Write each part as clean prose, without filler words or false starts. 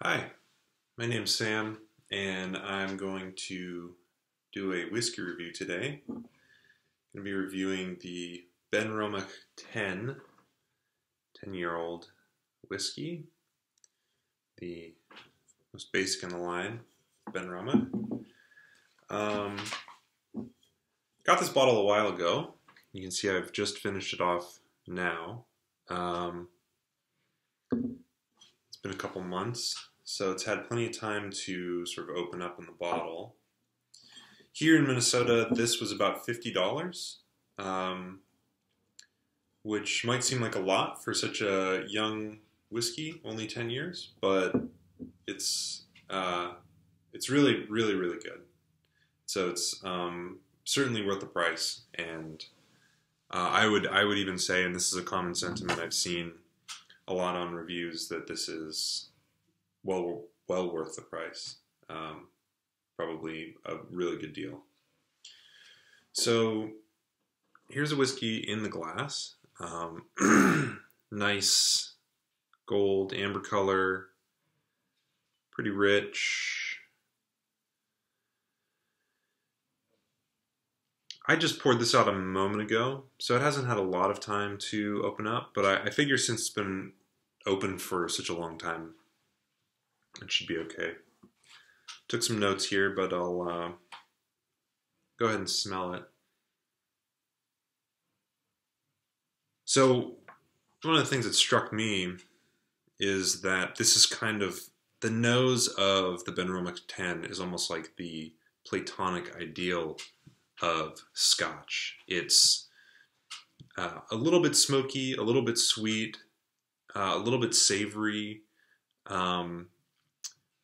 Hi, my name's Sam, and I'm going to do a whiskey review today. I'm going to be reviewing the Benromach 10-year-old whiskey, the most basic in the line, Benromach. Got this bottle a while ago. You can see I've just finished it off now. It's been a couple months, so it's had plenty of time to sort of open up in the bottle. Here in Minnesota, this was about $50, which might seem like a lot for such a young whiskey, only 10 years, but it's really, really, really good. So it's certainly worth the price, and I would even say, and this is a common sentiment I've seen a lot on reviews, that this is well worth the price. Probably a really good deal. So here's a whiskey in the glass. Nice gold, amber color, pretty rich. I just poured this out a moment ago, so it hasn't had a lot of time to open up, but I figure since it's been open for such a long time, it should be okay. Took some notes here, but I'll go ahead and smell it. So one of the things that struck me is that this is kind of, the nose of the Benromach 10 is almost like the Platonic ideal of scotch. It's a little bit smoky, a little bit sweet, a little bit savory,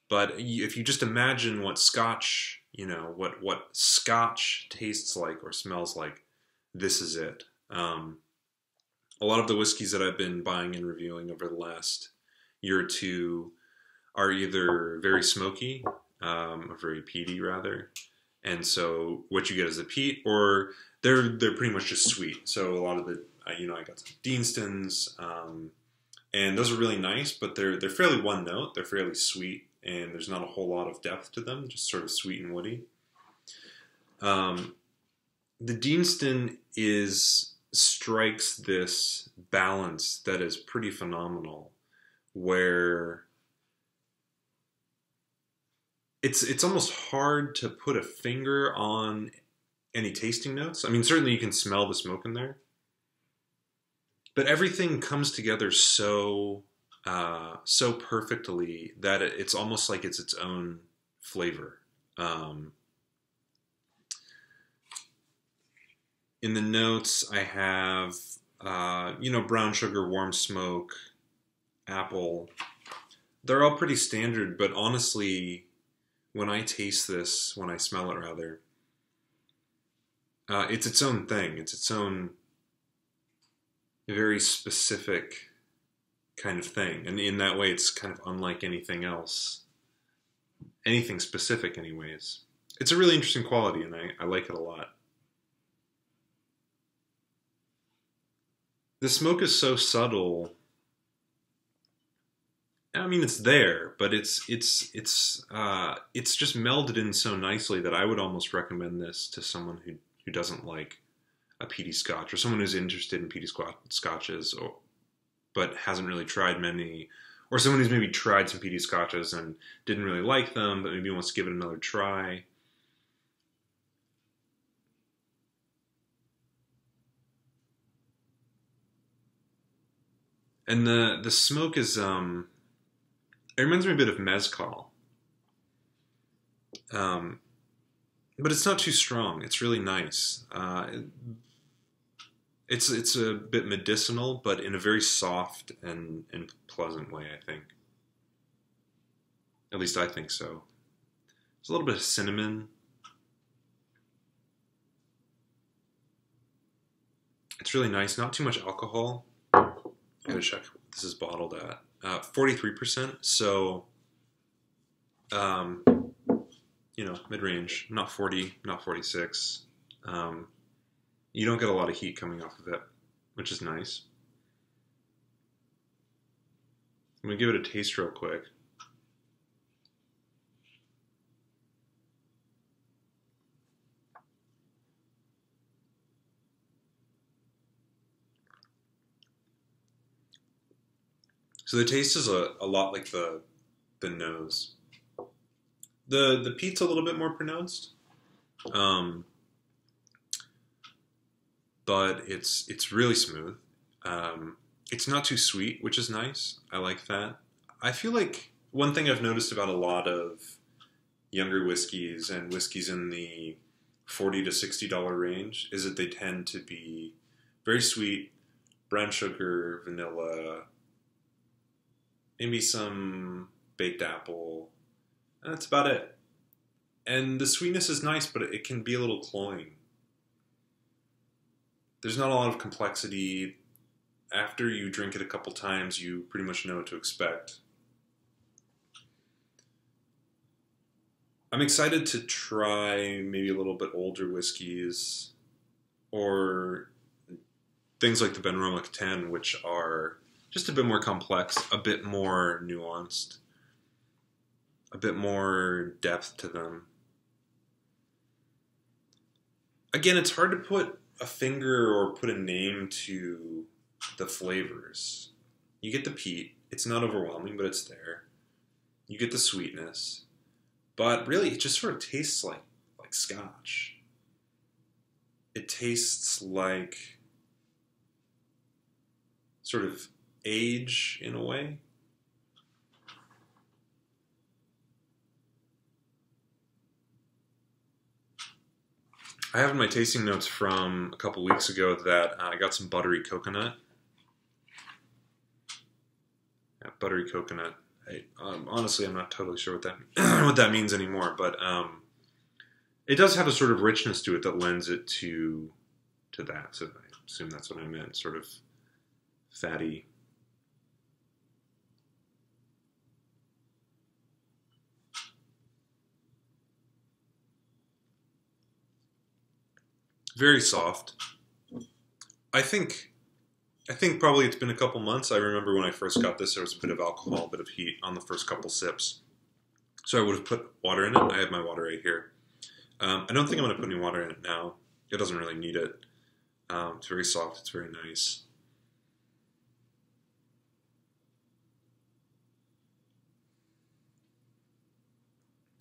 but if you just imagine what scotch, what scotch tastes like or smells like, this is it. A lot of the whiskeys that I've been buying and reviewing over the last year or two are either very smoky, or very peaty rather, and so what you get is a peat, or they're pretty much just sweet. So a lot of the I got some Deanstons, and those are really nice, but they're fairly one note. They're fairly sweet, and there's not a whole lot of depth to them, just sort of sweet and woody. The Deanston strikes this balance that is pretty phenomenal, where it's almost hard to put a finger on any tasting notes. I mean, certainly you can smell the smoke in there, but everything comes together so perfectly that it's almost like it's its own flavor. In the notes, I have brown sugar, warm smoke, apple. They're all pretty standard, but honestly, when I taste this, when I smell it rather, it's its own thing. It's its own very specific kind of thing. And in that way, it's kind of unlike anything else. Anything specific anyways. It's a really interesting quality, and I like it a lot. The smoke is so subtle. I mean, it's there, but it's just melded in so nicely that I would almost recommend this to someone who doesn't like a peaty scotch, or someone who's interested in peaty scotches, but hasn't really tried many, or someone who's maybe tried some peaty scotches and didn't really like them, but maybe wants to give it another try. And the smoke is it reminds me a bit of mezcal, but it's not too strong. It's really nice. It's a bit medicinal, but in a very soft and pleasant way, I think. At least I think so. There's a little bit of cinnamon. It's really nice. Not too much alcohol. I gotta check what this is bottled at. 43%, so mid-range, not 40, not 46. You don't get a lot of heat coming off of it, which is nice. I'm gonna give it a taste real quick. So the taste is a lot like the nose. The peat's a little bit more pronounced, but it's really smooth. It's not too sweet, which is nice. I like that. I feel like one thing I've noticed about a lot of younger whiskeys and whiskeys in the $40 to $60 range is that they tend to be very sweet, brown sugar, vanilla, maybe some baked apple, and that's about it. And the sweetness is nice, but it can be a little cloying. There's not a lot of complexity. After you drink it a couple times, you pretty much know what to expect. I'm excited to try maybe a little bit older whiskeys, or things like the Benromach 10, which are just a bit more complex, a bit more nuanced, a bit more depth to them. Again, it's hard to put a finger or put a name to the flavors. You get the peat. It's not overwhelming, but it's there. You get the sweetness. But really, it just sort of tastes like scotch. It tastes like sort of age in a way. I have in my tasting notes from a couple weeks ago that I got some buttery coconut. Yeah, buttery coconut. Honestly, I'm not totally sure what that means anymore, but it does have a sort of richness to it that lends it to that. So I assume that's what I meant, sort of fatty. Very soft. I think probably it's been a couple months. I remember when I first got this, there was a bit of alcohol, a bit of heat on the first couple sips. So I would have put water in it. I have my water right here. I don't think I'm going to put any water in it now. It doesn't really need it. It's very soft. It's very nice.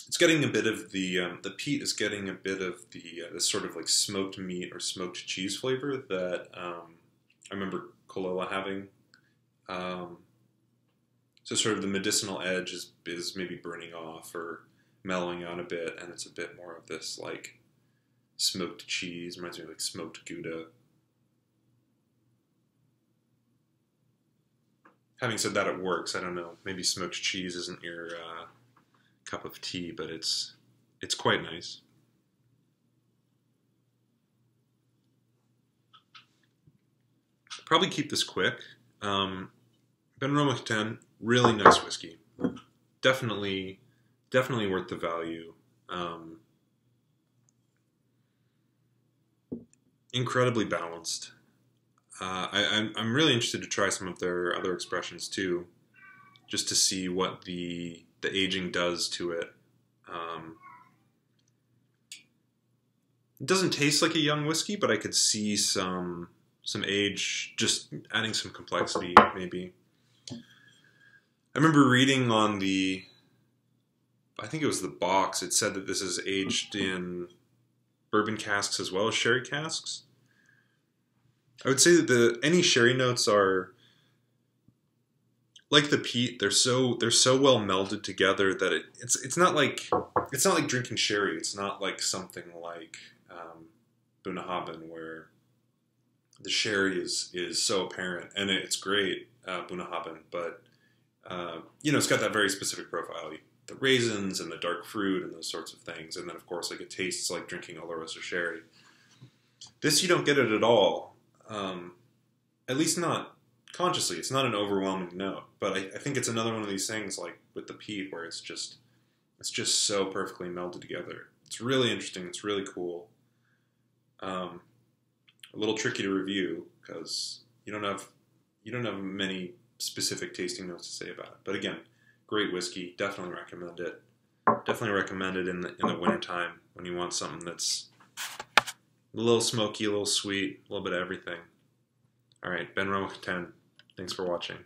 It's getting a bit of the peat is getting a bit of the sort of like smoked meat or smoked cheese flavor that I remember Kolola having. So sort of the medicinal edge is maybe burning off or mellowing out a bit, and it's a bit more of this like smoked cheese. Reminds me of like smoked Gouda. Having said that, it works. I don't know. Maybe smoked cheese isn't your cup of tea, but it's quite nice. Probably keep this quick. Benromach 10, really nice whiskey. Definitely worth the value. Incredibly balanced. I'm really interested to try some of their other expressions too, just to see what the aging does to it. It doesn't taste like a young whiskey, but I could see some age, just adding some complexity, maybe. I remember reading on I think it was the box, it said that this is aged in bourbon casks as well as sherry casks. I would say that any sherry notes are like the peat. They're so well melded together that it's not like drinking sherry. It's not like something like Bunnahabhain, where the sherry is so apparent, and it's great, Bunnahabhain, but it's got that very specific profile. The raisins and the dark fruit and those sorts of things, and then of course like it tastes like drinking Oloroso sherry. This you don't get it at all, at least not consciously. It's not an overwhelming note, but I think it's another one of these things like with the peat where it's just so perfectly melded together. It's really interesting. It's really cool. A little tricky to review because you don't have many specific tasting notes to say about it. But again, great whiskey. Definitely recommend it. Definitely recommend it in the wintertime when you want something that's a little smoky, a little sweet, a little bit of everything. All right, Benromach 10. Thanks for watching.